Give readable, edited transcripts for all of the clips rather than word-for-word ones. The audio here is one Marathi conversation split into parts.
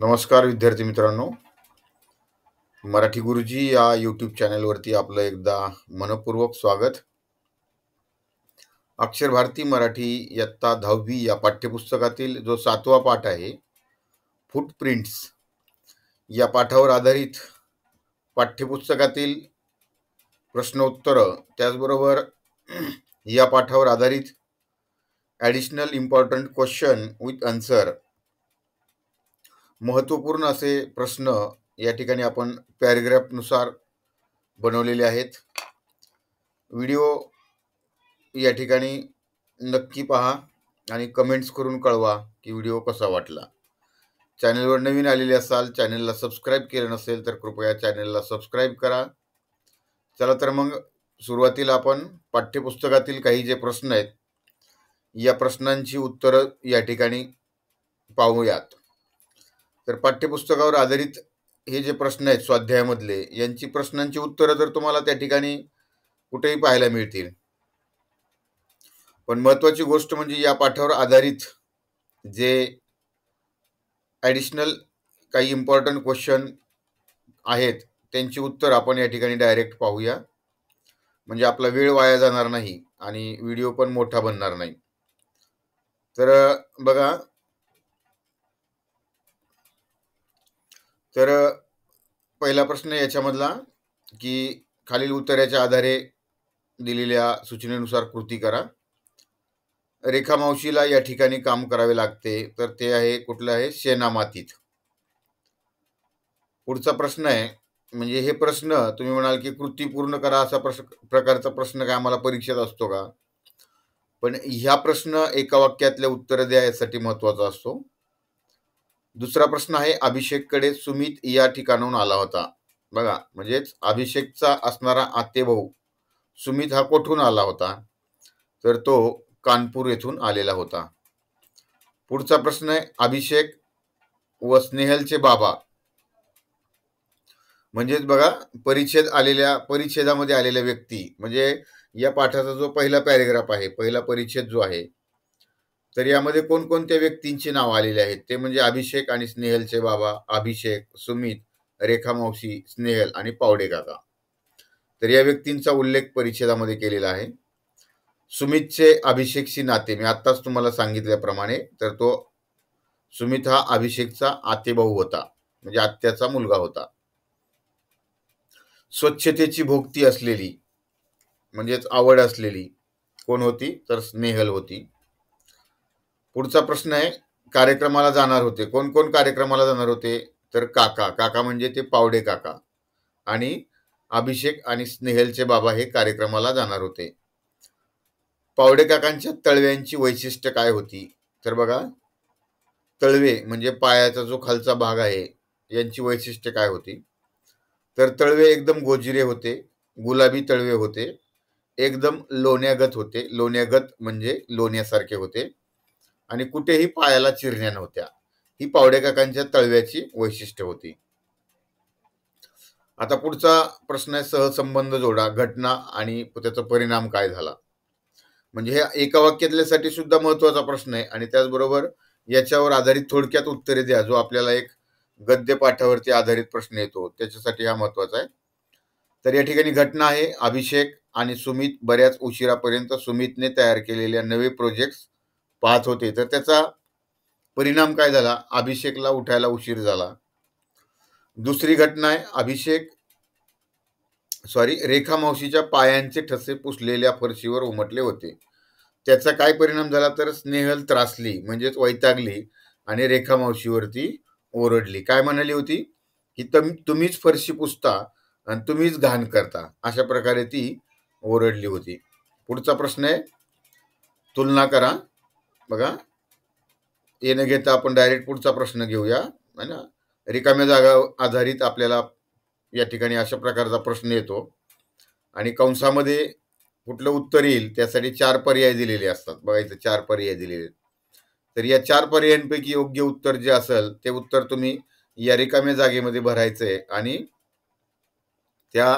नमस्कार विद्यार्थी मित्रांनो. मराठी गुरुजी या यूट्यूब चॅनलवरती आपलं एकदा मनपूर्वक स्वागत. अक्षर भारती मराठी इयत्ता 10वी या पाठ्यपुस्तकातील जो 7वा पाठ आहे, फुटप्रिंट्स, या पाठावर आधारित पाठ्यपुस्तकातील प्रश्नोत्तरं, त्याचबरोबर या पाठावर आधारित additional important question with answer, महत्त्वपूर्ण असे प्रश्न या ठिकाणी आपण पॅरेग्राफनुसार बनवलेले आहेत. व्हिडिओ या ठिकाणी नक्की पहा आणि कमेंट्स करून कळवा की व्हिडिओ कसा वाटला. चॅनलवर नवीन आलेले असाल, चॅनलला सबस्क्राईब केलं नसेल तर कृपया चॅनलला सबस्क्राईब करा. चला तर मग सुरुवातीला आपण पाठ्यपुस्तकातील काही जे प्रश्न आहेत, या प्रश्नांची उत्तरं या ठिकाणी पाहूयात. तर पाठ्यपुस्तकावर आधारित हे जे प्रश्न आहेत स्वाध्यायामधले, यांची प्रश्नांची उत्तरं तर तुम्हाला त्या ठिकाणी कुठेही पाहायला मिळतील. पण महत्त्वाची गोष्ट म्हणजे या पाठावर आधारित जे ॲडिशनल काही इम्पॉर्टंट क्वेश्चन आहेत, त्यांची उत्तर आपण या ठिकाणी डायरेक्ट पाहूया. म्हणजे आपला वेळ वाया जाणार नाही आणि व्हिडिओ पण मोठा बनणार नाही. तर बघा, तर पहिला प्रश्न याच्यामधला की खालील उत्तराच्या आधारे दिलेल्या सूचनेनुसार कृती करा. रेखा मावशीला या ठिकाणी काम करावे लागते, तर ते आहे कुठलं आहे? शेणामातीत. पुढचा प्रश्न आहे, म्हणजे हे प्रश्न तुम्ही म्हणाल की कृती पूर्ण करा असा प्रकारचा प्रश्न काय आम्हाला परीक्षेत असतो का? पण ह्या प्रश्न एका वाक्यातले उत्तर द्या यासाठी महत्वाचा असतो. दुसरा प्रश्न आहे, अभिषेककडे सुमित या ठिकाणाहून आला होता. बघा, म्हणजेच अभिषेकचा असणारा आतेभाऊ सुमित हा कुठून आला होता? तर तो कानपूर येथून आलेला होता. पुढचा प्रश्न आहे, अभिषेक व स्नेहलचे बाबा, म्हणजेच बघा, परिच्छेदामध्ये आलेल्या व्यक्ती, म्हणजे या पाठाचा जो पहिला पॅरेग्राफ आहे, पहिला परिच्छेद जो आहे, तर यामध्ये कोणकोणत्या व्यक्तींची नाव आलेली आहेत? ते म्हणजे अभिषेक आणि स्नेहलचे बाबा, अभिषेक, सुमित, रेखा मावशी, स्नेहल आणि पावडे काका. तर या व्यक्तींचा उल्लेख परिच्छेदामध्ये केलेला आहे. सुमितचे अभिषेकशी नाते मी आत्ताच तुम्हाला सांगितल्याप्रमाणे, तर तो सुमित हा अभिषेकचा आतेभाऊ होता, म्हणजे आत्याचा मुलगा होता. स्वच्छतेची भोगती असलेली, म्हणजेच आवड असलेली कोण होती? तर स्नेहल होती. पुढचा प्रश्न आहे, कार्यक्रमाला जाणार होते. कोण कोण कार्यक्रमाला जाणार होते? तर काका. काका म्हणजे ते पावडे काका. आणि अभिषेक आणि स्नेहलचे बाबा हे कार्यक्रमाला जाणार होते. पावडे काकांच्या तळव्यांची वैशिष्ट्य काय होती? तर बघा, तळवे म्हणजे पायाचा जो खालचा भाग आहे, यांची वैशिष्ट्य काय होती? तर तळवे एकदम गोजिरे होते, गुलाबी तळवे होते, एकदम लोण्यागत होते. लोण्यागत म्हणजे लोण्यासारखे होते आणि कुठेही पायाला चिरण्या नव्हत्या. ही पावडे काकांच्या तळव्याची वैशिष्ट्य होती. आता पुढचा प्रश्न आहे, सहसंबंध जोडा, घटना आणि त्याचा परिणाम काय झाला? म्हणजे हे एका वाक्यातल्यासाठी सुद्धा महत्वाचा प्रश्न आहे आणि त्याचबरोबर याच्यावर आधारित थोडक्यात उत्तरे द्या, जो आपल्याला एक गद्य पाठावरती आधारित प्रश्न येतो, त्याच्यासाठी हा महत्वाचा आहे. तर या ठिकाणी घटना आहे, अभिषेक आणि सुमित बऱ्याच उशिरापर्यंत सुमितने तयार केलेल्या नवे प्रोजेक्ट्स पाहत होते, तर त्याचा परिणाम काय झाला? अभिषेकला उठायला उशीर झाला. दुसरी घटना आहे, रेखा मावशीच्या पायांचे ठसे पुसलेल्या फरशीवर उमटले होते. त्याचा काय परिणाम झाला? तर स्नेहल त्रासली, म्हणजेच वैतागली आणि रेखा मावशीवरती ओरडली. काय म्हणाली होती? की तुम्हीच फरशी पुसता आणि तुम्हीच घाण करता, अशा प्रकारे ती ओरडली होती. पुढचा प्रश्न आहे, तुलना करा. बघा, ये न घेता आपण डायरेक्ट पुढचा प्रश्न घेऊया, है ना. रिकाम्या जागा आधारित आपल्याला या ठिकाणी अशा प्रकारचा प्रश्न येतो आणि कंसामध्ये कुठलं उत्तर येईल त्यासाठी 4 पर्याय दिलेले असतात. बघा, इथे 4 पर्याय दिलेले. तर या 4 पर्यायांपैकी योग्य उत्तर जे असेल ते उत्तर तुम्ही या रिकाम्या जागेमध्ये भरायचंय आणि त्या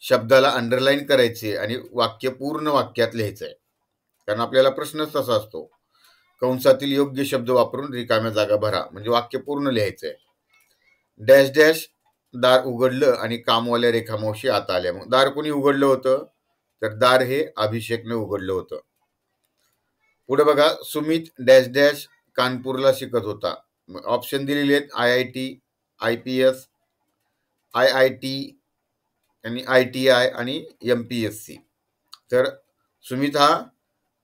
शब्दाला अंडरलाईन करायचे आणि वाक्य पूर्ण वाक्यात लिहायचंय, कारण आपल्याला प्रश्नच तसा असतो. कंसातील योग्य शब्द वापरून रिकाम्या जागा भरा. म्हणजे वाक्य पूर्ण लिहायचं आहे. डॅश डॅश दार उघडलं आणि कामवाल्या रेखामावशी आत आल्या. मग दार कोणी उघडलं होतं? तर दार हे अभिषेकने उघडलं होतं. पुढे बघा, सुमित डॅश डॅश कानपूरला शिकत होता. ऑप्शन दिलेले आहेत IIT, IPS, IIT आणि ITI आणि MPSC. तर सुमित हा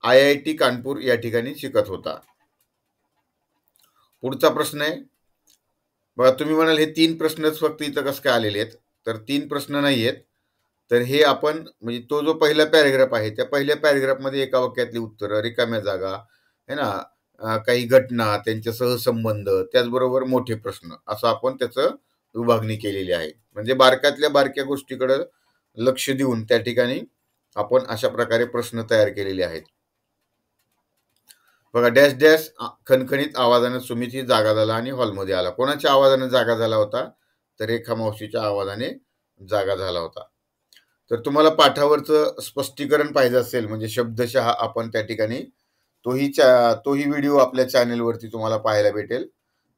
IIT कानपूर या ठिकाणी शिकत होता. पुढचा प्रश्न आहे बघा, तुम्ही म्हणाल हे 3 प्रश्नच फक्त इथं कसं काय आलेले आहेत? तर 3 प्रश्न नाही आहेत. तर हे आपण म्हणजे तो जो पहिला पॅरेग्राफ आहे त्या पहिल्या पॅरेग्राफमध्ये एका वाक्यातली उत्तरं, रिकाम्या जागा है ना, काही घटना, त्यांचे सहसंबंध, त्याचबरोबर मोठे प्रश्न असं आपण त्याचं विभागणी केलेली आहे. म्हणजे बारक्यातल्या बारक्या गोष्टीकडे लक्ष देऊन त्या ठिकाणी आपण अशा प्रकारे प्रश्न तयार केलेले आहेत. बघा, डॅश डॅश खणखणीत आवाजाने सुमित ही जागा झाला आणि हॉलमध्ये आला. कोणाच्या आवाजाने जागा झाला होता? तर रेखा मावशीच्या आवाजाने जागा झाला होता. तर तुम्हाला पाठावरचं स्पष्टीकरण पाहिजे असेल म्हणजे शब्दशः आपण त्या ठिकाणी तोही व्हिडिओ आपल्या चॅनेलवरती तुम्हाला पाहायला भेटेल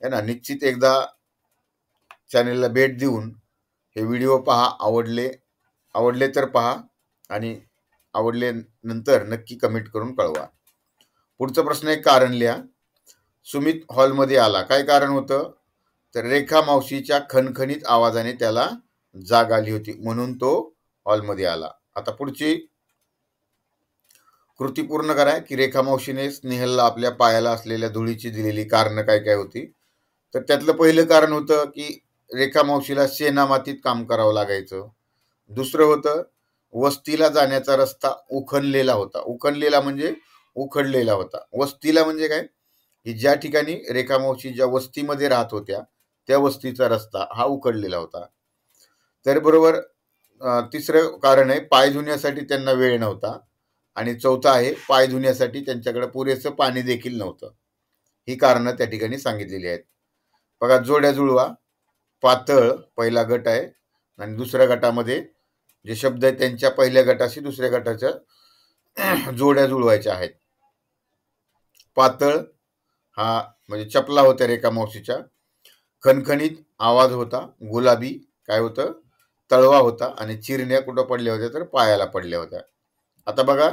है ना. निश्चित एकदा चॅनेलला भेट देऊन हे व्हिडिओ पहा. आवडले तर पहा आणि आवडले नंतर नक्की कमेंट करून कळवा. पुढचा प्रश्न आहे, कारण लिहा. सुमित हॉलमध्ये आला. काय कारण होतं? तर रेखा मावशीच्या खणखणीत आवाजाने त्याला जाग आली होती म्हणून तो हॉलमध्ये आला. आता पुढची कृती पूर्ण करा की रेखा मावशीने स्नेहलला आपल्या पायाला असलेल्या धुळीची दिलेली कारणं काय काय होती. तर त्यातलं पहिलं कारण होतं की रेखा मावशीला शेणामातीत काम करावं लागायचं. दुसरं होतं, वस्तीला जाण्याचा रस्ता उखणलेला होता. उखणलेला म्हणजे उखडलेला होता. वस्तीला म्हणजे काय, की ज्या ठिकाणी रेखा मावशी ज्या वस्तीमध्ये राहत होत्या त्या वस्तीचा रस्ता हा उखडलेला होता. तर बरोबर तिसरं कारण आहे, पाय धुण्यासाठी त्यांना वेळ नव्हता. आणि चौथं आहे, पाय धुण्यासाठी त्यांच्याकडे पुरेसं पाणी देखील नव्हतं. ही कारणं त्या ठिकाणी सांगितलेली आहेत. बघा, जोड्या जुळवा. पातळ पहिला गट आहे आणि दुसऱ्या गटामध्ये जे शब्द आहेत त्यांच्या पहिल्या गटाशी दुसऱ्या गटाच्या जोड्या जुळवायच्या आहेत. पातळ हा म्हणजे चपला होत्या रेखा मावशीच्या. खणखणीत आवाज होता. गुलाबी काय होतं? तळवा होता. आणि चिरण्या कुठं पडल्या होत्या? तर पायाला पडल्या होत्या. आता बघा,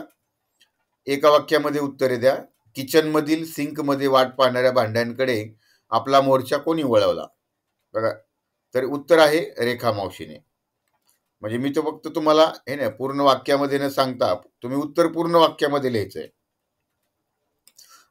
एका वाक्यामध्ये उत्तरे द्या. किचनमधील सिंकमध्ये वाट पाहणाऱ्या भांड्यांकडे आपला मोर्चा कोणी वळवला? बघा, तर उत्तर आहे रेखा मावशीने. म्हणजे मी तर फक्त तुम्हाला हे नाही पूर्ण वाक्यामध्ये न सांगता तुम्ही उत्तर पूर्ण वाक्यामध्ये लिहायचंय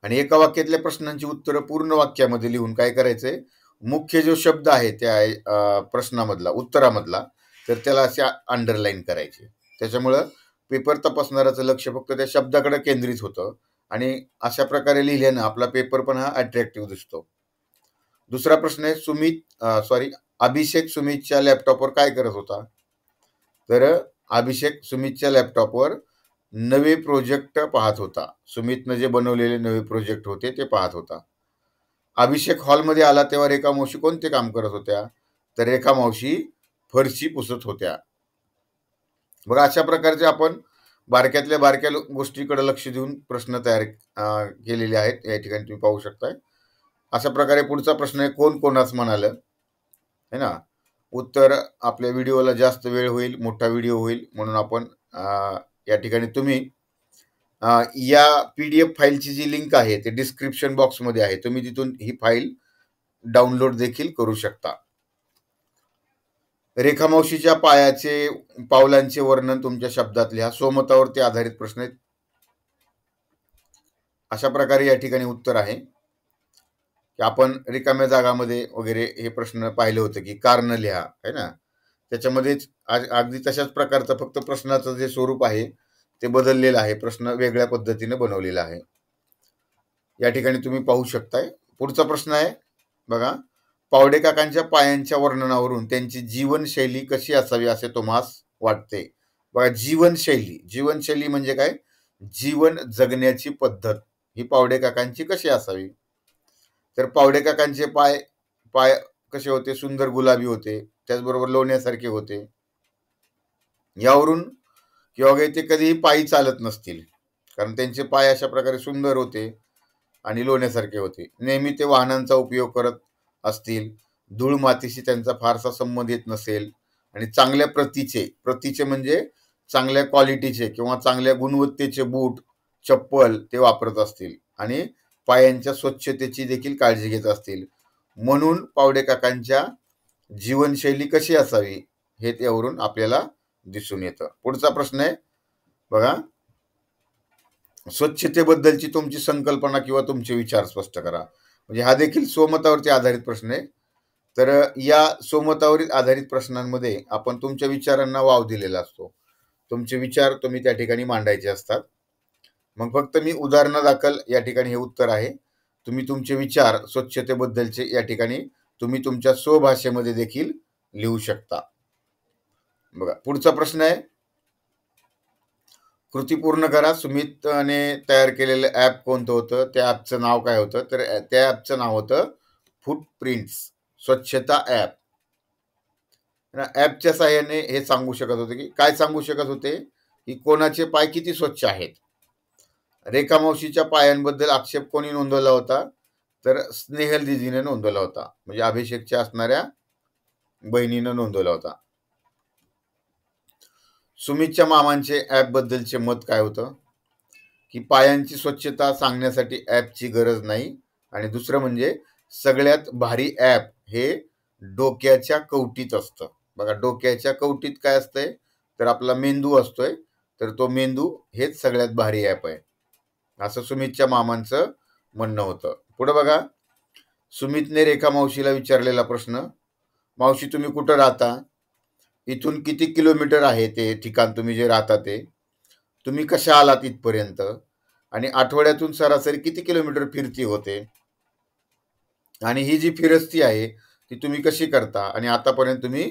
आणि एका वाक्यातल्या प्रश्नांची उत्तरं पूर्ण वाक्यामध्ये लिहून काय करायचंय, मुख्य जो शब्द आहे त्या प्रश्नामधला उत्तरामधला तर त्याला असे अंडरलाईन करायचे. त्याच्यामुळं पेपर तपासणाऱ्याचं लक्ष फक्त त्या शब्दाकडे केंद्रित होतं आणि अशा प्रकारे लिहिल्यानं आपला पेपर पण हा अट्रॅक्टिव्ह दिसतो. दुसरा प्रश्न आहे, अभिषेक सुमितच्या लॅपटॉपवर काय करत होता? तर अभिषेक सुमितच्या लॅपटॉपवर नवे प्रोजेक्ट पाहत होता. सुमितनं जे बनवलेले नवे प्रोजेक्ट होते ते पाहत होता. अभिषेक हॉलमध्ये आला तेव्हा रेखा मावशी कोणते काम करत होत्या? तर रेखा मावशी फरशी पुसत होत्या. बघा, अशा प्रकारचे आपण बारक्यातल्या बारक्या गोष्टीकडे लक्ष देऊन प्रश्न तयार केलेले आहेत. या ठिकाणी तुम्ही पाहू शकताय. अशा प्रकारे पुढचा प्रश्न आहे, कोण कोणास म्हणालं है ना. उत्तर आपल्या व्हिडिओला जास्त वेळ होईल, मोठा व्हिडिओ होईल म्हणून आपण या ठिकाणी तुम्ही या PDF फाईलची जी लिंक आहे ते डिस्क्रिप्शन बॉक्समध्ये आहे. तुम्ही तिथून ही फाईल डाउनलोड देखील करू शकता. रेखा मावशीच्या पावलांचे वर्णन तुमच्या शब्दात लिहा. स्वमतावरती आधारित प्रश्न आहेत. अशा प्रकारे या ठिकाणी उत्तर आहे की आपण रिकाम्या जागामध्ये वगैरे हे प्रश्न पाहिले होते की कारण लिहा है ना. त्याच्यामध्येच अगदी तशाच प्रकारचं फक्त प्रश्नाचं जे स्वरूप आहे ते बदललेलं आहे. प्रश्न वेगळ्या पद्धतीने बनवलेला आहे. या ठिकाणी तुम्ही पाहू शकताय. पुढचा प्रश्न आहे बघा, पावडे काकांच्या पायांच्या वर्णनावरून त्यांची जीवनशैली कशी असावी असे तुम्हास वाटते? बघा, जीवनशैली म्हणजे काय? जीवन जगण्याची पद्धत ही पावडे काकांची कशी असावी? तर पावडे काकांचे पाय कसे होते? सुंदर गुलाबी होते. त्याचबरोबर लोण्यासारखे होते. यावरून किंवा ते कधीही पायी चालत नसतील कारण त्यांचे पाय अशा प्रकारे सुंदर होते. आणि लोण्यासारखे होते. नेहमी ते वाहनांचा उपयोग करत असतील, धूळ मातीशी त्यांचा फारसा संबंध येत नसेल आणि चांगल्या प्रतीचे म्हणजे चांगल्या क्वालिटीचे किंवा चांगल्या गुणवत्तेचे बूट, चप्पल ते वापरत असतील आणि पायांच्या स्वच्छतेची देखील काळजी घेत असतील. म्हणून पावडे काकांच्या जीवनशैली कशी असावी हे त्यावरून आपल्याला दिसून येतं. पुढचा प्रश्न आहे बघा, स्वच्छतेबद्दलची तुमची संकल्पना किंवा तुमचे विचार स्पष्ट करा. म्हणजे हा देखील स्वमतावरती आधारित प्रश्न आहे. तर या स्वमतावर आधारित प्रश्नांमध्ये आपण तुमच्या विचारांना वाव दिलेला असतो. तुमचे विचार तुम्ही त्या ठिकाणी मांडायचे असतात. मग फक्त मी उदाहरणादाखल या ठिकाणी हे उत्तर आहे. तुम्ही तुमचे विचार स्वच्छतेबद्दलचे या ठिकाणी तुम्ही तुमच्या स्वभाषेमध्ये देखील लिहू शकता. बघा पुढचा प्रश्न आहे, कृती पूर्ण करा. सुमितने तयार केलेलं ॲप कोणतं होतं? त्या ॲपचं नाव काय होतं? तर त्या ॲपचं नाव होतं फुटप्रिंट्स, स्वच्छता ॲप. ॲपच्या साहाय्याने हे सांगू शकत होते की काय सांगू शकत होते की कोणाचे पाय किती स्वच्छ आहेत. रेखा मावशीच्या पायांबद्दल आक्षेप कोणी नोंदवला होता? तर स्नेहल दिदीने नोंदवला होता, म्हणजे अभिषेकच्या असणाऱ्या बहिणीनं नोंदवला होता. सुमितच्या मामांचे ॲप बद्दलचे मत काय होतं? की पायांची स्वच्छता सांगण्यासाठी ॲपची गरज नाही. आणि दुसरं म्हणजे सगळ्यात भारी ॲप हे डोक्याच्या कवटीत असतं. बघा डोक्याच्या कवटीत काय असतंय? तर आपला मेंदू असतोय. तर तो मेंदू हेच सगळ्यात भारी ॲप आहे, असं सुमितच्या मामांचं म्हणणं होतं. पुढे बघा, सुमितने रेखा मावशीला विचारलेला प्रश्न, मावशी तुम्ही कुठं राहता? इथून किती किलोमीटर आहे ते ठिकाण तुम्ही जे राहता ते? तुम्ही कशा आलात इथपर्यंत? आणि आठवड्यातून सरासरी किती किलोमीटर फिरती होते? आणि ही जी फिरस्ती आहे ती तुम्ही कशी करता? आणि आतापर्यंत तुम्ही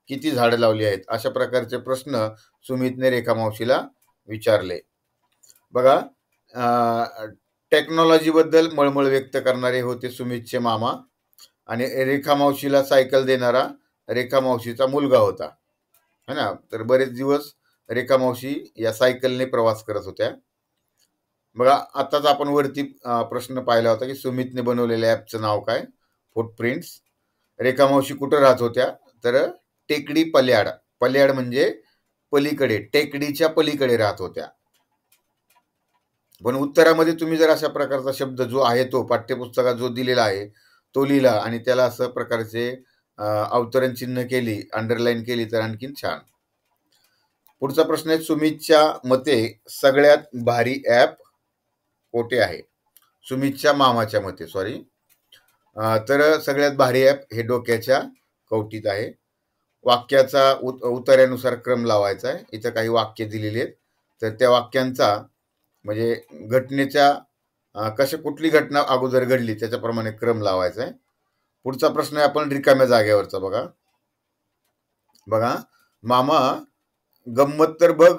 किती झाडं लावली आहेत? अशा प्रकारचे प्रश्न सुमितने रेखा मावशीला विचारले. बघा टेक्नॉलॉजीबद्दल मळमळ व्यक्त करणारे होते सुमितचे मामा. आणि रेखा मावशीला सायकल देणारा रेखा मावशीचा मुलगा होता, है ना. तर बरेच दिवस रेखा मावशी या सायकलने प्रवास करत होत्या. बघा आताच आपण वरती प्रश्न पाहिला होता की सुमितने बनवलेल्या ॲपचं नाव काय? फुटप्रिंट्स. रेखा मावशी कुठं राहत होत्या? तर टेकडी पल्याड. पल्याड म्हणजे पलीकडे, टेकडीच्या पलीकडे राहत होत्या. पण उत्तरामध्ये तुम्ही जर अशा प्रकारचा शब्द जो आहे तो पाठ्यपुस्तकात जो दिलेला आहे तो लिहिला आणि त्याला असं प्रकारचे अवतरण चिन्ह केली, अंडरलाईन केली तर आणखीन छान. पुढचा प्रश्न आहे, सुमितच्या मते सगळ्यात भारी ॲप कोठे आहे? सुमितच्या मामाच्या मते सॉरी. तर सगळ्यात भारी ॲप हे डोक्याच्या कवटीत आहे. वाक्याचा उतार्यानुसार क्रम लावायचा आहे. इथं काही वाक्य दिलेली आहेत, तर त्या वाक्यांचा म्हणजे घटनेच्या कुठली घटना अगोदर घडली त्याच्याप्रमाणे क्रम लावायचा आहे. पुढचा प्रश्न आहे आपण रिकाम्या जागेवरचा. बघा मामा गंमत तर बघ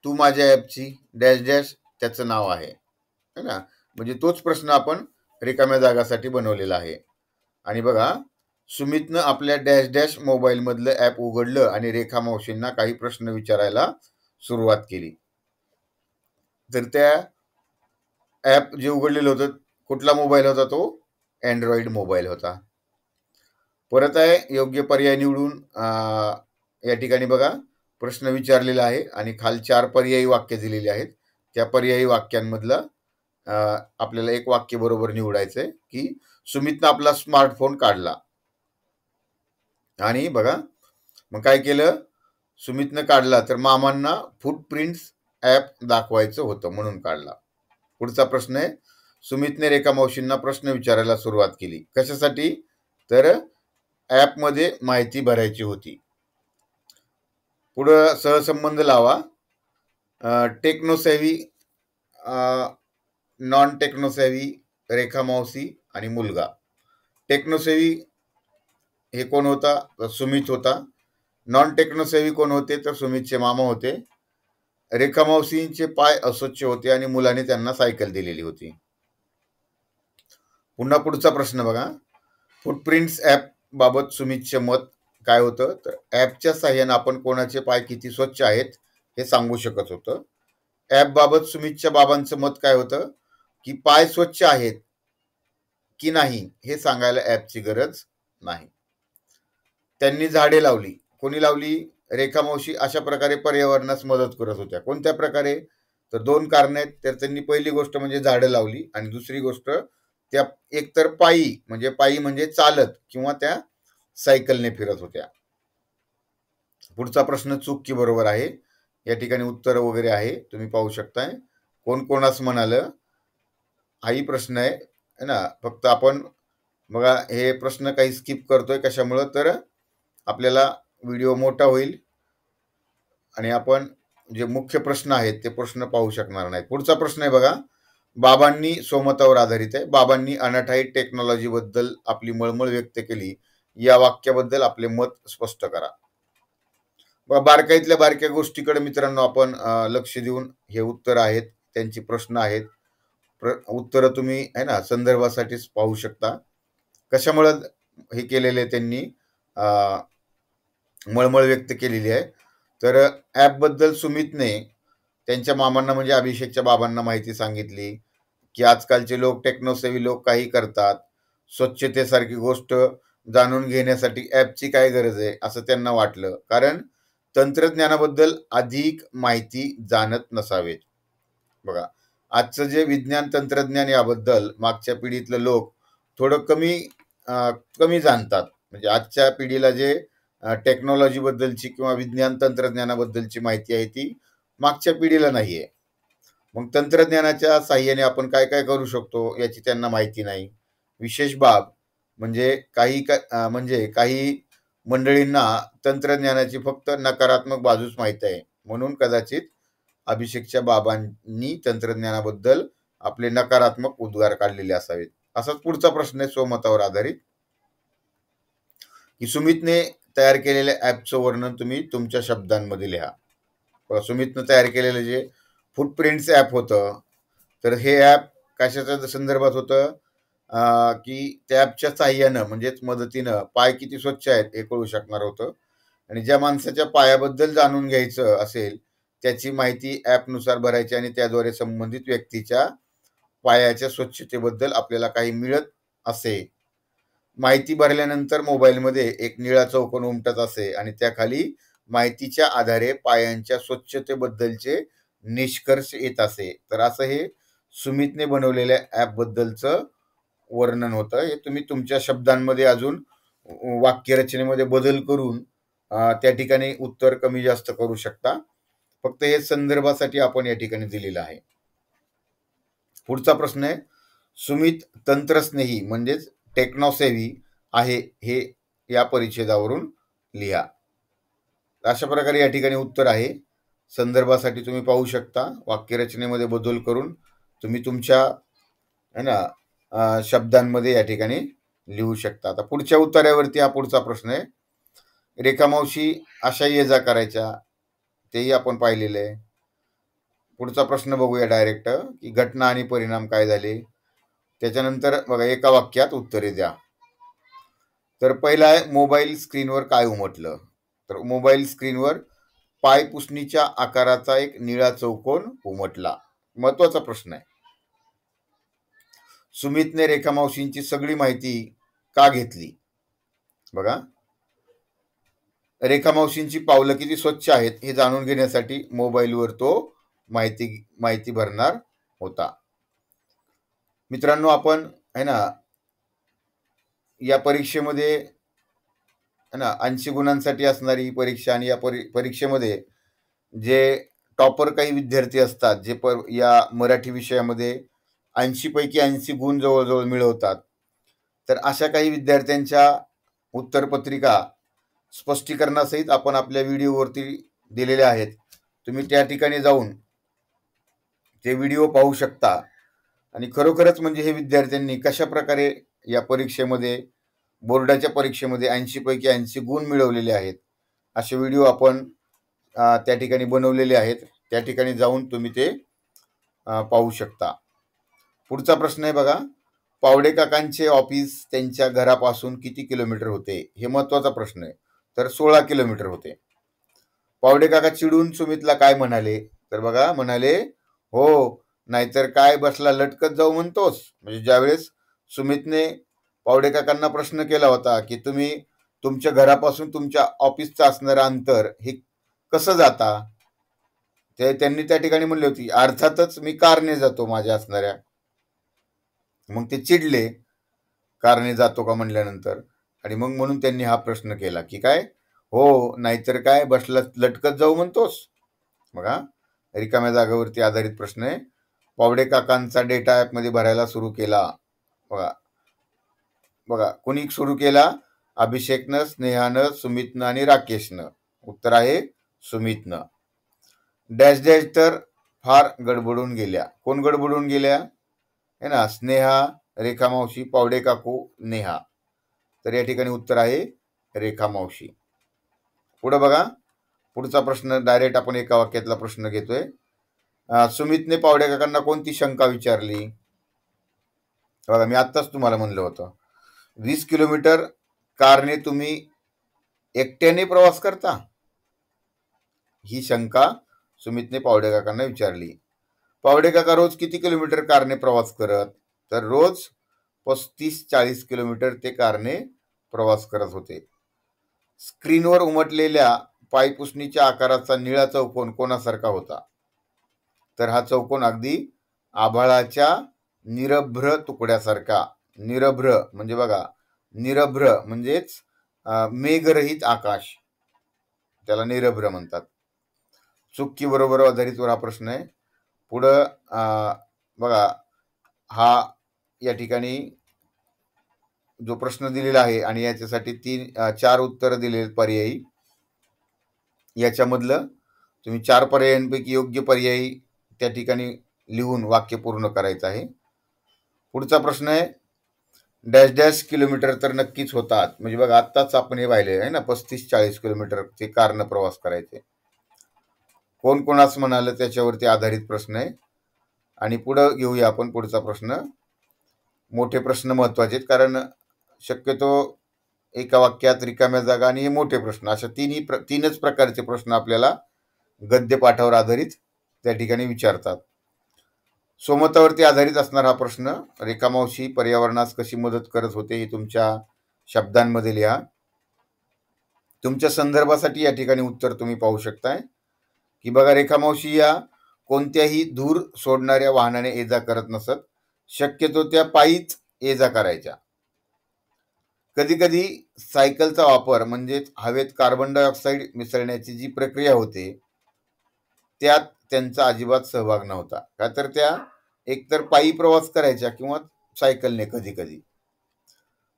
तू माझ्या ॲपची डॅश डॅश त्याचं नाव आहे, है ना. म्हणजे तोच प्रश्न आपण रिकाम्या जागासाठी बनवलेला आहे. आणि बघा सुमितनं आपल्या डॅश डॅश मोबाईलमधलं ॲप उघडलं आणि रेखा मावशींना काही प्रश्न विचारायला सुरुवात केली. तर त्या ॲप जे उघडलेलं होतं, कुठला मोबाईल होता तो? अँड्रॉइड मोबाईल होता. परत आहे योग्य पर्याय निवडून या ठिकाणी बघा प्रश्न विचारलेला आहे आणि खाली 4 पर्यायी वाक्य दिलेली आहेत. त्या पर्यायी वाक्यांमधलं आपल्याला एक वाक्य बरोबर निवडायचं आहे की सुमितनं आपला स्मार्टफोन काढला. आणि बघा मग काय केलं, सुमितनं काढला तर मामांना फुटप्रिंट्स ॲप दाखवायचं होतं म्हणून काढला. पुढचा प्रश्न आहे, सुमितने रेखा मावशींना प्रश्न विचारायला सुरुवात केली. कशासाठी? तर ॲपमध्ये माहिती भरायची होती. पुढं सहसंबंध लावा. टेक्नोसेव्ही, नॉन टेक्नोसेव्ही, रेखा मावशी आणि मुलगा. टेक्नोसेव्ही हे कोण होता? तर सुमित होता. नॉन टेक्नोसेव्ही कोण होते? तर सुमितचे मामा होते. रेखा मावशींचे पाय अस्वच्छ होते आणि मुलाने त्यांना सायकल दिलेली होती. पुन्हा पुढचा प्रश्न बघा, फुटप्रिंट्स ॲप बाबत सुमितचे मत काय होतं? तर ॲपच्या साहाय्याने आपण कोणाचे पाय किती स्वच्छ आहेत हे सांगू शकत होतं. ॲप बाबत सुमितच्या बाबांचं मत काय होतं? की पाय स्वच्छ आहेत की नाही हे सांगायला ॲपची गरज नाही. त्यांनी झाडे लावली. कोणी लावली? रेखा मावशी अशा प्रकारे पर्यावरणास मदत करत होत्या. कोणत्या प्रकारे? तर 2 कारणं आहेत. तर त्यांनी पहिली गोष्ट म्हणजे झाडं लावली आणि दुसरी गोष्ट त्या एकतर पायी म्हणजे चालत किंवा त्या सायकलने फिरत होत्या. पुढचा प्रश्न चूक की बरोबर आहे. या ठिकाणी उत्तर वगैरे आहे. तुम्ही पाहू शकताय. कोण कोणास म्हणालं? हाही प्रश्न आहे. है ना? फक्त आपण बघा हे प्रश्न काही स्किप करतोय कशामुळं? तर आपल्याला व्हिडिओ मोठा होईल आणि आपण जे मुख्य प्रश्न आहेत ते प्रश्न पाहू शकणार नाही. पुढचा प्रश्न आहे बघा. बाबांनी स्वमतावर आधारित आहे. बाबांनी अनाठायी टेक्नॉलॉजीबद्दल आपली मळमळ व्यक्त केली. या वाक्याबद्दल आपले मत स्पष्ट करा. बारकाईतल्या बारक्या गोष्टीकडे मित्रांनो आपण लक्ष देऊन हे उत्तर आहेत. त्यांची प्रश्न आहेत. उत्तरं तुम्ही आहे ना संदर्भासाठीच पाहू शकता. कशामुळं हे केलेले त्यांनी मळमळ व्यक्त केलेली आहे. तर ॲपबद्दल सुमितने त्यांच्या मामांना म्हणजे अभिषेकच्या बाबांना माहिती सांगितली, की आजकालचे लोक टेक्नोसेवी लोक काही करतात. स्वच्छतेसारखी गोष्ट जाणून घेण्यासाठी ॲपची काय गरज आहे, असं त्यांना वाटलं. कारण तंत्रज्ञानाबद्दल अधिक माहिती जाणत नसावेत. बघा, आजचं जे विज्ञान तंत्रज्ञान याबद्दल मागच्या पिढीतले लोक थोडं कमी जाणतात. म्हणजे आजच्या पिढीला जे टेक्नॉलॉजीबद्दलची किंवा विज्ञान तंत्रज्ञानाबद्दलची माहिती आहे ती मागच्या पिढीला नाहीये. मग तंत्रज्ञानाच्या साहाय्याने आपण काय काय करू शकतो याची त्यांना माहिती नाही. विशेष बाब म्हणजे काही मंडळींना तंत्रज्ञानाची फक्त नकारात्मक बाजूच माहिती आहे. म्हणून कदाचित अभिषेकच्या बाबांनी तंत्रज्ञानाबद्दल आपले नकारात्मक उद्गार काढलेले असावेत. असाच पुढचा प्रश्न आहे स्वमतावर आधारित, की सुमितने तयार केलेल्या ॲपचं वर्णन तुम्ही तुमच्या शब्दांमध्ये लिहा. सुमितनं तयार केलेलं जे फुटप्रिंट्स ॲप होतं, तर हे ॲप कशाच्या संदर्भात होतं? की त्या ॲपच्या साहाय्यानं म्हणजेच मदतीनं पाय किती स्वच्छ आहेत हे कळू शकणार होतं आणि ज्या माणसाच्या पायाबद्दल जाणून घ्यायचं असेल त्याची माहिती ॲपनुसार भरायची आणि त्याद्वारे संबंधित व्यक्तीच्या पायाच्या स्वच्छतेबद्दल आपल्याला काही मिळत असे. माहिती भरल्यानंतर मोबाईलमध्ये एक निळा चौकोन उमटत असे आणि त्याखाली माहितीच्या आधारे पायांच्या स्वच्छतेबद्दलचे निष्कर्ष येत असे. तर असं हे सुमितने बनवलेल्या ॲपबद्दलचं वर्णन होतं. हे तुम्ही तुमच्या शब्दांमध्ये अजून वाक्यरचनेमध्ये बदल करून त्या ठिकाणी उत्तर कमी जास्त करू शकता. फक्त हे संदर्भासाठी आपण या ठिकाणी दिलेलं आहे. पुढचा प्रश्न आहे, सुमित तंत्रस्नेही म्हणजेच टेक्नॉसेवी आहे हे या परिच्छेदावरून लिहा. अशा प्रकारे या ठिकाणी उत्तर आहे. संदर्भासाठी तुम्ही पाहू शकता. वाक्यरचनेमध्ये बदल करून तुम्ही तुमच्या है ना शब्दांमध्ये या ठिकाणी लिहू शकता. आता पुढच्या उत्तरावरती हा पुढचा प्रश्न आहे. रेखा मावशी अशा ये जा करायच्या, तेही आपण पाहिलेलं आहे. पुढचा प्रश्न बघूया डायरेक्ट, की घटना आणि परिणाम काय झाले. त्याच्यानंतर बघा एका वाक्यात उत्तरे द्या. तर पहिला आहे मोबाईल स्क्रीनवर काय उमटलं. तर मोबाईल स्क्रीनवर पाय पुसणीच्या आकाराचा एक निळा चौकोन उमटला. महत्वाचा प्रश्न आहे. सुमितने रेखा मावशींची सगळी माहिती का घेतली. बघा, रेखा मावशींची पावलं किती स्वच्छ आहेत हे जाणून घेण्यासाठी मोबाईलवर तो माहिती भरणार होता. मित्रांनो, आपण है ना या परीक्षेमध्ये है ना 80 गुणांसाठी असणारी परीक्षा आणि या परीक्षेमध्ये जे टॉपर काही विद्यार्थी असतात जे या मराठी विषयामध्ये 80 पैकी 80 गुण जवळजवळ मिळवतात, तर अशा काही विद्यार्थ्यांच्या उत्तरपत्रिका स्पष्टीकरणासहित आपण आपल्या व्हिडिओवरती दिलेल्या आहेत. तुम्ही त्या ठिकाणी जाऊन ते व्हिडिओ पाहू शकता आणि खरोखरच म्हणजे हे विद्यार्थ्यांनी कशा प्रकारे या परीक्षेमध्ये बोर्डाच्या परीक्षेमध्ये 80 पैकी 80 गुण मिळवलेले आहेत असे व्हिडिओ आपण त्या ठिकाणी बनवलेले आहेत. त्या ठिकाणी जाऊन तुम्ही ते पाहू शकता. पुढचा प्रश्न आहे बघा, पावडे काकांचे ऑफिस त्यांच्या घरापासून किती किलोमीटर होते. हे महत्वाचा प्रश्न आहे. तर 16 किलोमीटर होते. पावडे काका चिडून सुमितला काय म्हणाले. तर बघा म्हणाले, हो नाहीतर काय बसला लटकत जाऊ म्हणतोस. म्हणजे ज्यावेळेस सुमितने पावडे काकांना प्रश्न केला होता की तुम्ही तुमच्या घरापासून तुमच्या ऑफिसचं असणारं अंतर हे कसं जाता. त्यांनी त्या ठिकाणी म्हणली होती अर्थातच मी कारने जातो माझ्या असणाऱ्या. मग ते चिडले कारने जातो का म्हणल्यानंतर, आणि मग म्हणून त्यांनी हा प्रश्न केला की काय हो नाहीतर काय बसला लटकत जाऊ म्हणतोस. बघा रिकाम्या जागेवरती आधारित प्रश्न आहे. पावडे काकांचा डेटा ॲपमध्ये भरायला सुरू केला. बघा बघा कोणी सुरू केला, अभिषेकनं, स्नेहानं, सुमितनं आणि राकेशनं. उत्तर आहे सुमितनं. डॅश डॅश तर फार गडबडून गेल्या. कोण गडबडून गेल्या है ना, स्नेहा, रेखा मावशी, पावडे काकू, नेहा. तर या ठिकाणी उत्तर आहे रेखा मावशी. पुढे बघा पुढचा प्रश्न डायरेक्ट आपण एका वाक्यातला प्रश्न घेतोय. सुमितने पावडे काकांना कोणती शंका विचारली. बघा मी आत्ताच तुम्हाला म्हणलं होतं 20 किलोमीटर कारने तुम्ही एकट्याने प्रवास करता, ही शंका सुमितने पावडे काकांना विचारली. पावडे काका रोज किती किलोमीटर कारने प्रवास करत, तर रोज 35-40 किलोमीटर ते कारने प्रवास करत होते. स्क्रीनवर उमटलेल्या पायपुसणीच्या आकाराचा निळा चौकोन कोणासारखा होता, तर हा चौकोन अगदी आभाळाच्या निरभ्र तुकड्यासारखा. निरभ्र म्हणजे बघा निरभ्र म्हणजेच मेघरहित आकाश, त्याला निरभ्र म्हणतात. चुकी बरोबर आधारितवर हा प्रश्न आहे. पुढं बघा हा या ठिकाणी जो प्रश्न दिलेला आहे आणि याच्यासाठी 4 उत्तर दिलेले पर्यायी. याच्यामधलं तुम्ही 4 पर्यायांपैकी योग्य पर्यायी त्या ठिकाणी लिहून वाक्य पूर्ण करायचं आहे. पुढचा प्रश्न आहे डॅश डॅश किलोमीटर तर नक्कीच होतात. म्हणजे बघा आत्ताच आपण हे पाहिले आहे ना 35-40 किलोमीटर ते कारनं प्रवास करायचे. कोण कोणास म्हणालं त्याच्यावरती आधारित प्रश्न आहे. आणि पुढं घेऊया आपण पुढचा प्रश्न. मोठे प्रश्न महत्वाचे आहेत कारण शक्यतो एका वाक्यात रिकाम्या जागा आणि हे मोठे प्रश्न अशा तीनच प्रकारचे प्रश्न आपल्याला गद्यपाठावर आधारित त्या ठिकाणी विचारतात. स्वमतावरती आधारित असणारा हा प्रश्न. रेखा मावशी पर्यावरणास कशी मदत करत होते हे तुमच्या शब्दांमध्ये लिहा. तुमच्या संदर्भासाठी या ठिकाणी उत्तर तुम्ही पाहू शकताय की बघा रेखा मावशी या कोणत्याही धूर सोडणाऱ्या वाहनाने ये जा करत नसत. शक्यतो त्या पायीच ये जा करायच्या. कधी कधी सायकलचा वापर म्हणजेच हवेत कार्बन डायऑक्साईड मिसळण्याची जी प्रक्रिया होते त्यात त्यांचा अजिबात सहभाग नव्हता. का तर त्या एकतर पायी प्रवास करायच्या किंवा सायकलने. कधी कधी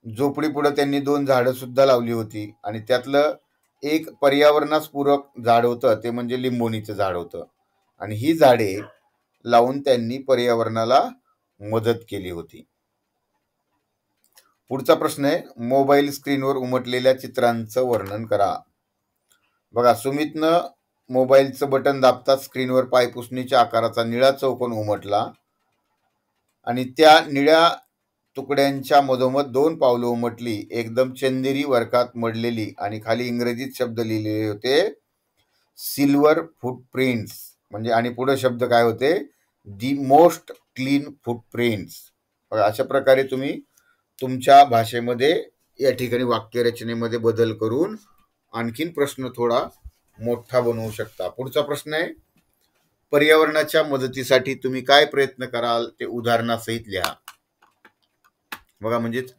झोपडी पुढे त्यांनी 2 झाडं सुद्धा लावली होती आणि त्यातलं एक पर्यावरणास पूरक झाड होतं ते म्हणजे लिंबोणीचं झाड होतं. आणि ही झाडे लावून त्यांनी पर्यावरणाला मदत केली होती. पुढचा प्रश्न आहे मोबाईल स्क्रीनवर उमटलेल्या चित्रांचं वर्णन करा. बघा सुमितनं मोबाईलचं बटन दाबताच स्क्रीनवर पायपुसणीच्या आकाराचा निळा चौकोन उमटला आणि त्या निळ्या तुकड्यांच्या मधोमध 2 पावलं उमटली. एकदम चंदेरी वर्गात मडलेली आणि खाली इंग्रजीत शब्द लिहिलेले होते सिल्वर फुटप्रिंट्स. म्हणजे आणि पुढे शब्द काय होते दी मोस्ट क्लीन फुटप्रिंट्स. अशा प्रकारे तुम्ही तुमच्या भाषेमध्ये या ठिकाणी वाक्यरचनेमध्ये बदल करून आणखीन प्रश्न थोडा मोठा बनवू शकता. पुढचा प्रश्न आहे पर्यावरणाच्या मदतीसाठी तुम्ही काय प्रयत्न कराल ते उदाहरणासहित लिहा. बघा म्हणजेच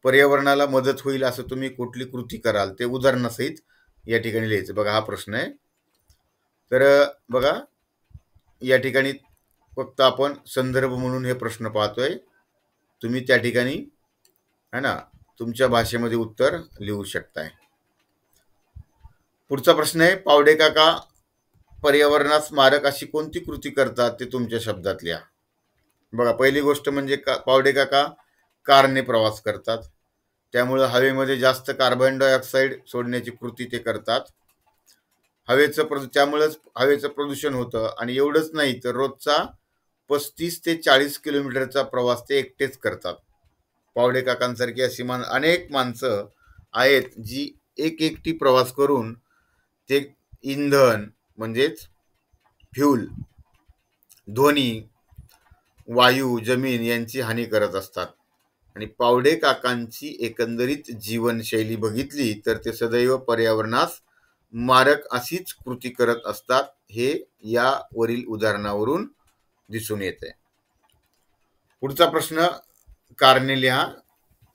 पर्यावरणाला मदत होईल असं तुम्ही कुठली कृती कराल ते उदाहरणासहित या ठिकाणी लिहायचं. बघा हा प्रश्न आहे. तर बघा या ठिकाणी फक्त आपण संदर्भ म्हणून हे प्रश्न पाहतोय. तुम्ही त्या ठिकाणी है ना तुमच्या भाषेमध्ये उत्तर लिहू शकताय. पुढचा प्रश्न आहे पावडे काका पर्यावरणास मारक अशी कोणती कृती करतात ते तुमच्या शब्दात लिहा. बघा पहिली गोष्ट म्हणजे पावडे काका कारने प्रवास करतात. त्यामुळे हवेमध्ये जास्त कार्बन डायऑक्साईड सोडण्याची कृती ते करतात. त्यामुळेच हवेचं प्रदूषण होतं. आणि एवढंच नाही तर रोजचा 35 ते 40 किलोमीटरचा प्रवास ते एकटेच करतात. पावडे काकांसारखी अशी अनेक माणसं आहेत जी एकटी प्रवास करून ते इंधन म्हणजेच फ्यूल, ध्वनी, वायू, जमीन यांची हानी करत असतात. आणि पावडे काकांची एकंदरीत जीवनशैली बघितली तर ते सदैव पर्यावरणास मारक अशीच कृती करत असतात, हे यावरील उदाहरणावरून दिसून येते. पुढचा प्रश्न कारणे लिहा.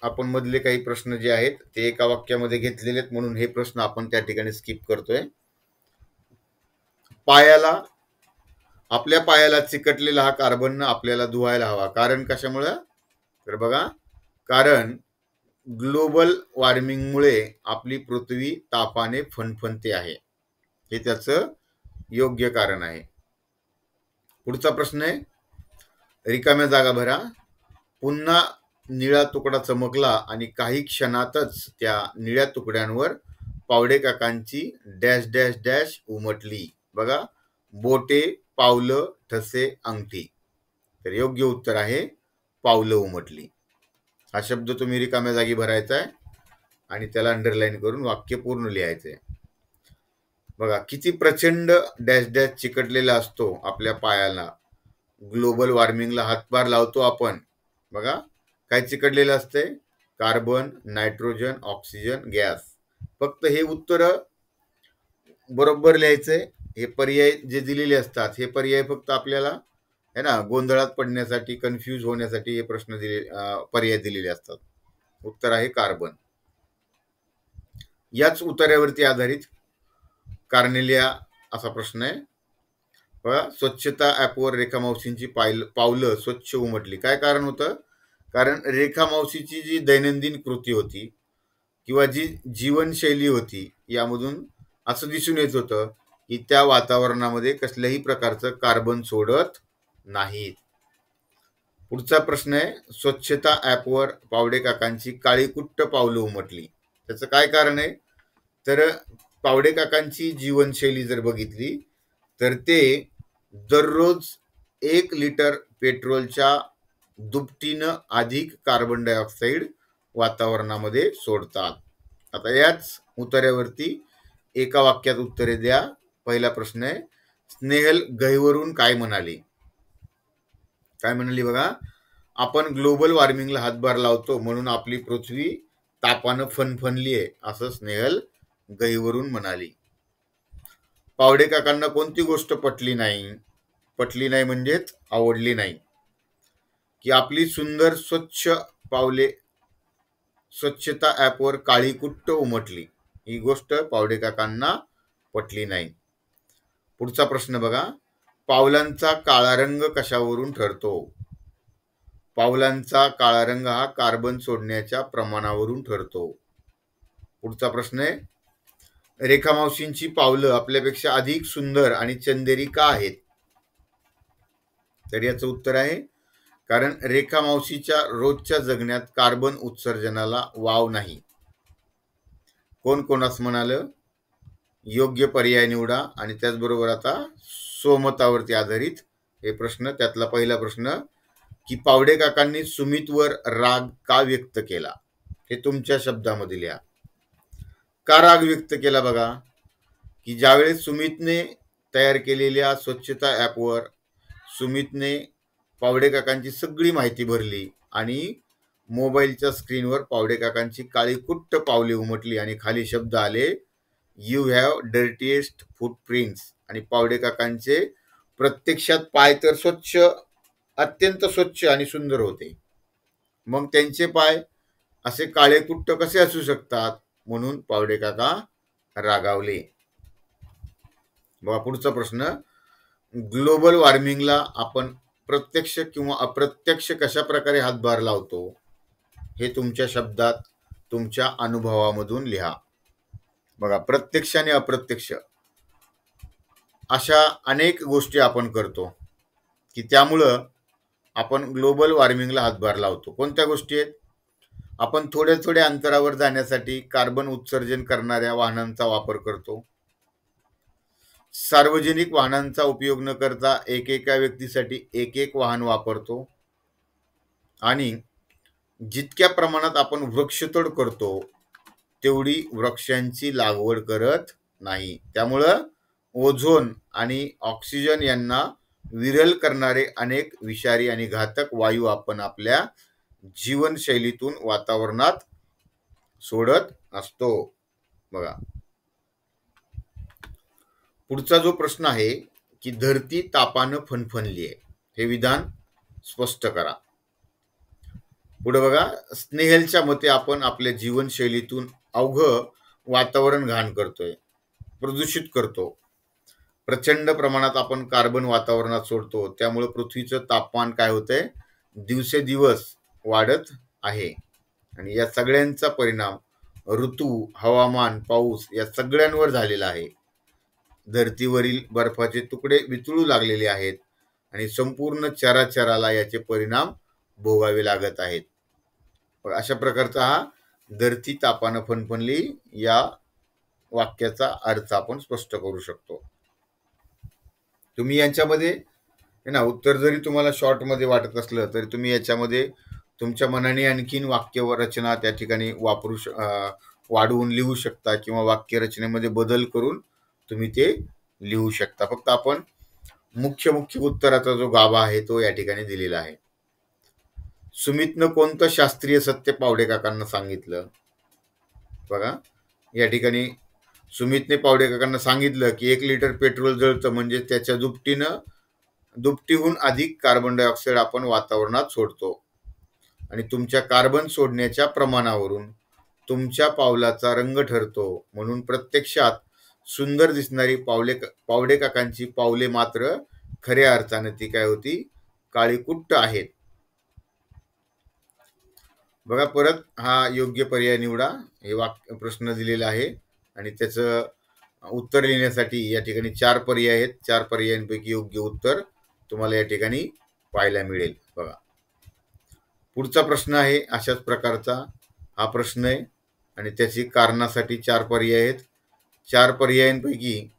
आपण मधले काही प्रश्न जे आहेत ते एका वाक्यामध्ये घेतलेले आहेत, म्हणून हे प्रश्न आपण त्या ठिकाणी स्किप करतोय. आपल्या पायाला चिकटलेला हा कार्बन आपल्याला धुवायला हवा. कारण कशामुळे? तर बघा, कारण ग्लोबल वॉर्मिंगमुळे आपली पृथ्वी तापाने फणफणते आहे, हे त्याचं योग्य कारण आहे. पुढचा प्रश्न आहे, रिकाम्या जागा भरा. पुन्हा निळा तुकडा चमकला आणि काही क्षणातच त्या निळ्या तुकड्यांवर पावडे काकांची डॅश डॅश डॅश उमटली. बघा, बोटे, पावलं, ठसे, अंगठी. तर योग्य उत्तर आहे पावलं उमटली. हा शब्द तुम्ही रिकाम्या जागी भरायचा आहे आणि त्याला अंडरलाईन करून वाक्य पूर्ण लिहायचे. बघा, किती प्रचंड डॅश डॅश चिकटलेला असतो आपल्या पायाला. ग्लोबल वॉर्मिंगला हातभार लावतो आपण. बघा, काय चिकटलेलं असते? Carbon, nitrogen, oxygen, gas. फक्त हे उत्तर बरोबर लिहायचंय. हे पर्याय जे दिलेले असतात, हे पर्याय फक्त आपल्याला है ना गोंधळात पडण्यासाठी, कन्फ्यूज होण्यासाठी हे प्रश्न पर्याय दिलेले असतात. उत्तर आहे कार्बन. याच उत्तरावरती आधारित कारणे लिहा असा प्रश्न आहे. बघा, स्वच्छता ॲपवर रेखा मावशींची पावलं स्वच्छ उमटली. काय कारण होतं? कारण रेखा मावशीची जी दैनंदिन कृती होती किंवा जी जीवनशैली होती, यामधून असं दिसून येत होतं की त्या वातावरणामध्ये कसल्याही प्रकारचं कार्बन सोडत नाहीत. पुढचा प्रश्न आहे, स्वच्छता ॲपवर पावडे काकांची काळीकुट्ट पावलं उमटली. त्याचं काय कारण आहे? तर पावडे काकांची जीवनशैली जर बघितली तर ते दररोज 1 लिटर पेट्रोलच्या दुपटीनं अधिक कार्बन डायऑक्साईड वातावरणामध्ये सोडतात. आता याच उत्तरावरती एका वाक्यात उत्तरे द्या. पहिला प्रश्न आहे, स्नेहल गहिवरून काय म्हणाली? काय म्हणाली बघा, आपण ग्लोबल वॉर्मिंगला हातभार लावतो म्हणून आपली पृथ्वी तापानं फणफणली आहे, असं स्नेहल गहिवरून म्हणाली. पावडे काकांना कोणती गोष्ट पटली नाही? पटली नाही म्हणजेच आवडली नाही. की आपली सुंदर स्वच्छ पावले स्वच्छता ॲपवर काळीकुट्ट उमटली. ही गोष्ट पावडे काकांना पटली नाही. पुढचा प्रश्न बघा, पावलांचा काळा रंग कशावरून ठरतो? पावलांचा काळा रंग हा कार्बन सोडण्याच्या प्रमाणावरून ठरतो. पुढचा प्रश्न आहे, रेखा मावशींची पावलं आपल्यापेक्षा अधिक सुंदर आणि चंदेरी का आहेत? तर याचं उत्तर आहे, कारण रेखा मावशीच्या रोजच्या जगण्यात कार्बन उत्सर्जनाला वाव नाही. कोण कोणास म्हणालं? योग्य पर्याय निवडा. आणि त्याचबरोबर आता सोमतावरती आधारित हे प्रश्न. त्यातला पहिला प्रश्न, की पावडे काकांनी सुमितवर राग का व्यक्त केला? हे तुमच्या शब्दामध्ये लिहा. का राग व्यक्त केला? बघा, की ज्यावेळेस सुमितने तयार केलेल्या स्वच्छता ॲपवर सुमितने पावडे काकांची सगळी माहिती भरली आणि मोबाईलच्या स्क्रीनवर पावडे काकांची काळीकुट्ट पावले उमटली आणि खाली शब्द आले, यू हॅव डर्टीएस्ट फुटप्रिंट्स. आणि पावडे काकांचे प्रत्यक्षात पाय तर स्वच्छ, अत्यंत स्वच्छ आणि सुंदर होते, मग त्यांचे पाय असे काळेकुट्ट कसे असू शकतात? म्हणून पावडे काका रागावले. बघा, पुढचा प्रश्न, ग्लोबल वॉर्मिंगला आपण प्रत्यक्ष किंवा अप्रत्यक्ष कशा प्रकारे हातभार लावतो? हे तुमच्या शब्दात, तुमच्या अनुभवामधून लिहा. बघा, प्रत्यक्ष आणि अप्रत्यक्ष अशा अनेक गोष्टी आपण करतो की त्यामुळं आपण ग्लोबल वॉर्मिंगला हातभार लावतो. कोणत्या गोष्टी आहेत? आपण थोड्या थोड्या अंतरावर जाण्यासाठी कार्बन उत्सर्जन करणाऱ्या वाहनांचा वापर करतो. सार्वजनिक वाहनांचा उपयोग न करता एकेका व्यक्तीसाठी एक एक वाहन वापरतो. आणि जितक्या प्रमाणात आपण वृक्षतोड करतो तेवढी वृक्षांची लागवड करत नाही. त्यामुळं ओझोन आणि ऑक्सिजन यांना विरल करणारे अनेक विषारी आणि घातक वायू आपण आपल्या जीवनशैलीतून वातावरणात सोडत असतो. बघा पुढचा जो प्रश्न आहे की धरती तापानं फणफणली आहे, हे विधान स्पष्ट करा. पुढे बघा, स्नेहलच्या मते आपण आपल्या जीवनशैलीतून अवघं वातावरण घाण करतोय, प्रदूषित करतो. प्रचंड प्रमाणात आपण कार्बन वातावरणात सोडतो, त्यामुळे पृथ्वीचं तापमान काय होतंय, दिवसेदिवस वाढत आहे. आणि या सगळ्यांचा परिणाम ऋतू, हवामान, पाऊस या सगळ्यांवर झालेला आहे. धर्तीवरील बर्फाचे तुकडे वितळू लागलेले आहेत आणि संपूर्ण चराचराला याचे परिणाम भोगावे लागत आहेत. अशा प्रकारचा हा धरती तापानं फणफणली या वाक्याचा अर्थ आपण स्पष्ट करू शकतो. तुम्ही यांच्यामध्ये ना उत्तर जरी तुम्हाला शॉर्ट मध्ये वाटत असलं तरी तुम्ही याच्यामध्ये तुमच्या मनाने आणखीन वाक्य रचना त्या ठिकाणी वाढवून लिहू शकता किंवा वाक्य रचनेमध्ये बदल करून तुम्ही ते लिहू शकता. फक्त आपण मुख्य उत्तराचा जो गाभा आहे तो या ठिकाणी दिलेला आहे. सुमितनं कोणतं शास्त्रीय सत्य पावडे काकांना सांगितलं? बघा या ठिकाणी सुमितने पावडे काकांना सांगितलं की 1 लिटर पेट्रोल जळतं म्हणजे त्याच्या दुपटीहून अधिक कार्बन डायऑक्साईड आपण वातावरणात सोडतो आणि तुमच्या कार्बन सोडण्याच्या प्रमाणावरून तुमच्या पावलाचा रंग ठरतो. म्हणून प्रत्यक्षात सुंदर दिसणारी पावडे काकांची पावले मात्र खऱ्या अर्थाने ती काय होती, काळीकुट्ट आहेत. बघा परत हा योग्य पर्याय निवडा. हे प्रश्न दिलेला आहे आणि त्याचं उत्तर लिहिण्यासाठी या ठिकाणी 4 पर्याय आहेत. 4 पर्यायांपैकी योग्य उत्तर तुम्हाला या ठिकाणी पाहायला मिळेल. बघा पुढचा प्रश्न आहे अशाच प्रकारचा हा प्रश्न आहे आणि त्याची कारणासाठी 4 पर्याय आहेत. 4 पर्यायांपैकी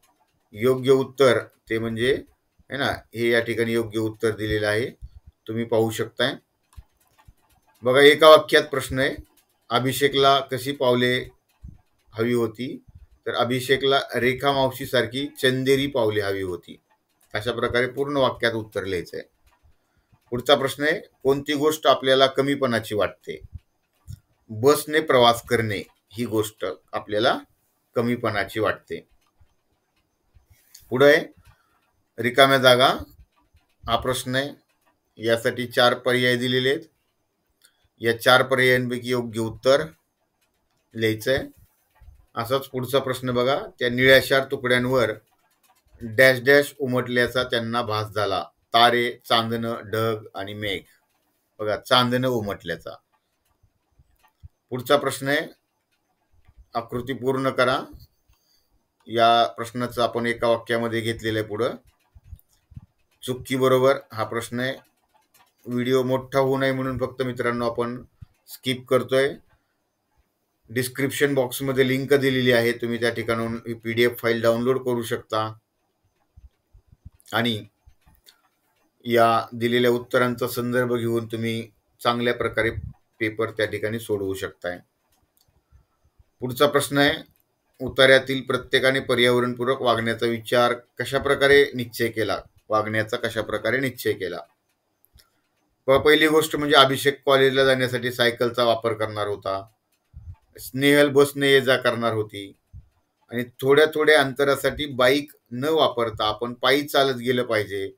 योग्य उत्तर ते म्हणजे है ना, हे या ठिकाणी योग्य उत्तर दिलेलं आहे, तुम्ही पाहू शकताय. बघा एका वाक्यात प्रश्न आहे, अभिषेकला कशी पावले हवी होती? तर अभिषेकला रेखा मावशी सारखी चंदेरी पावले हवी होती. अशा प्रकारे पूर्ण वाक्यात उत्तर लिहायचं आहे. पुढचा प्रश्न आहे, कोणती गोष्ट आपल्याला कमीपणाची वाटते? बसने प्रवास करणे ही गोष्ट आपल्याला कमीपणाची वाटते. पुढे रिकाम्या जागा हा प्रश्न आहे. यासाठी 4 पर्याय दिलेले आहेत. या 4 पर्यायांपैकी योग्य उत्तर लिहायचं आहे. असाच पुढचा प्रश्न बघा, त्या निळ्याशार तुकड्यांवर डॅश डॅश उमटल्याचा त्यांना भास झाला. तारे, चांदणं, ढग आणि मेघ. बघा चांदणं उमटल्याचा. पुढचा प्रश्न आहे, आकृती पूर्ण करा. या प्रश्नाचं आपण एका वाक्यामध्ये घेतलेलं आहे. पुढं चुकी बरोबर हा प्रश्न आहे. व्हिडिओ मोठा होऊ नये म्हणून फक्त मित्रांनो आपण स्किप करतोय. डिस्क्रिप्शन बॉक्समध्ये लिंक दिलेली आहे, तुम्ही त्या ठिकाणून ही PDF फाईल डाउनलोड करू शकता आणि या दिलेल्या उत्तरांचा संदर्भ घेऊन तुम्ही चांगल्या प्रकारे पेपर त्या ठिकाणी सोडवू शकताय. पुढचा प्रश्न आहे, उतार्यातील प्रत्येकाने पर्यावरणपूरक वागण्याचा विचार कशाप्रकारे निश्चय केला? पहिली गोष्ट म्हणजे अभिषेक कॉलेजला जाण्यासाठी सायकलचा वापर करणार होता. स्नेहल बसने ये जा करणार होती आणि थोड्या अंतरासाठी बाईक न वापरता आपण पायी चालत गेलं पाहिजे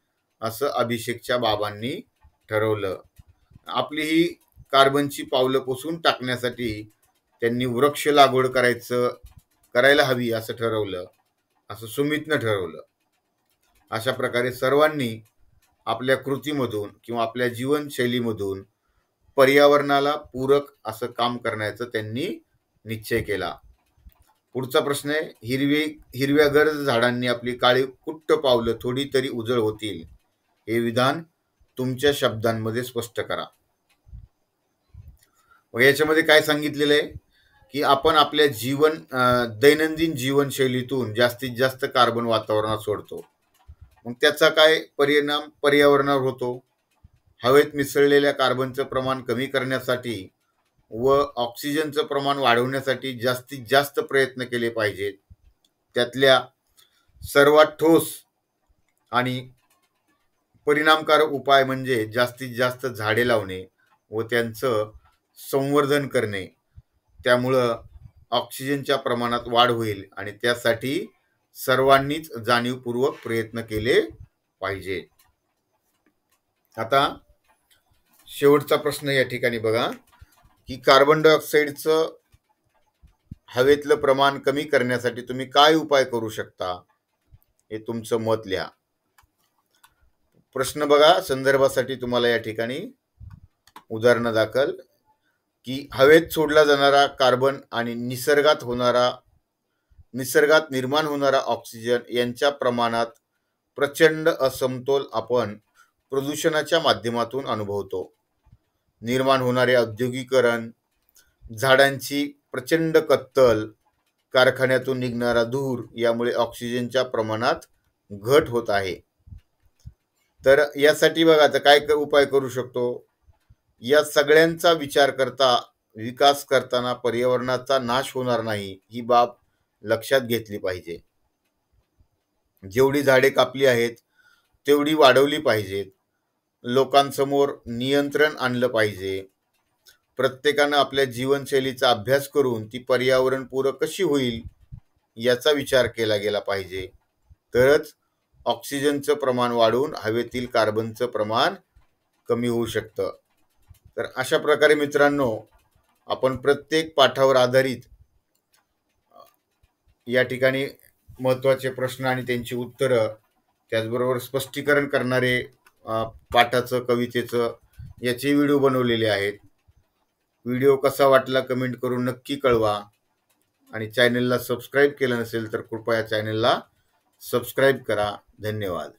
असं अभिषेकच्या बाबांनी ठरवलं. आपली ही कार्बनची पावलं पुसून टाकण्यासाठी त्यांनी वृक्ष लागवड करायला हवी असं ठरवलं, असं सुमितनं ठरवलं. अशा प्रकारे सर्वांनी आपल्या कृतीमधून किंवा आपल्या जीवनशैलीमधून पर्यावरणाला पूरक असं काम करण्याचा त्यांनी निश्चय केला. पुढचा प्रश्न आहे, हिरव्या गर्द झाडांनी आपली काळी कुट्ट पावलं थोडी तरी उजळ होतील, हे विधान तुमच्या शब्दांमध्ये स्पष्ट करा. याच्यामध्ये काय सांगितलेलं आहे की आपण आपल्या दैनंदिन जीवनशैलीतून जास्तीत जास्त कार्बन वातावरणात सोडतो. मग त्याचा काय परिणाम पर्यावरणावर होतो? हवेत मिसळलेल्या कार्बनचं प्रमाण कमी करण्यासाठी व ऑक्सिजनचं प्रमाण वाढवण्यासाठी जास्तीत जास्त प्रयत्न केले पाहिजेत. त्यातल्या सर्वात ठोस आणि परिणामकारक उपाय म्हणजे जास्तीत जास्त झाडे लावणे व त्यांचं संवर्धन करणे, त्यामुळं ऑक्सिजनच्या प्रमाणात वाढ होईल आणि त्यासाठी सर्वांनीच जाणीवपूर्वक प्रयत्न केले पाहिजे. आता शेवटचा प्रश्न या ठिकाणी बघा की कार्बन डायऑक्साईडचं हवेतलं प्रमाण कमी करण्यासाठी तुम्ही काय उपाय करू शकता, हे तुमचं मत लिहा. प्रश्न बघा संदर्भासाठी तुम्हाला या ठिकाणी उदाहरणादाखल की हवेत सोडला जाणारा कार्बन आणि निसर्गात निर्माण होणारा ऑक्सिजन यांच्या प्रमाणात प्रचंड असमतोल आपण प्रदूषणाच्या माध्यमातून अनुभवतो. निर्माण होणारे औद्योगिकरण, झाडांची प्रचंड कत्तल, कारखान्यातून निघणारा धूर यामुळे ऑक्सिजनच्या प्रमाणात घट होत आहे. तर यासाठी बघा आता काय उपाय करू शकतो. या सगळ्यांचा विचार करता विकास करताना पर्यावरणाचा नाश होणार नाही ही बाब लक्षात घेतली पाहिजे. जेवढी झाडे कापली आहेत तेवढी वाढवली पाहिजेत. लोकांसमोर नियंत्रण आणलं पाहिजे. प्रत्येकानं आपल्या जीवनशैलीचा अभ्यास करून ती पर्यावरणपूरक कशी होईल याचा विचार केला गेला पाहिजे. तरच ऑक्सिजनचं प्रमाण वाढून हवेतील कार्बनचं प्रमाण कमी होऊ शकतं. तर अशा प्रकारे मित्रांनो, आपण प्रत्येक पाठावर आधारित या ठिकाणी महत्त्वाचे प्रश्न आणि त्यांची उत्तरं, त्याचबरोबर स्पष्टीकरण करणारे पाठाचं, कवितेचं याचे व्हिडिओ बनवलेले आहेत. व्हिडिओ कसा वाटला कमेंट करून नक्की कळवा आणि चॅनलला सबस्क्राईब केलं नसेल तर कृपया चॅनलला सबस्क्राईब करा. धन्यवाद.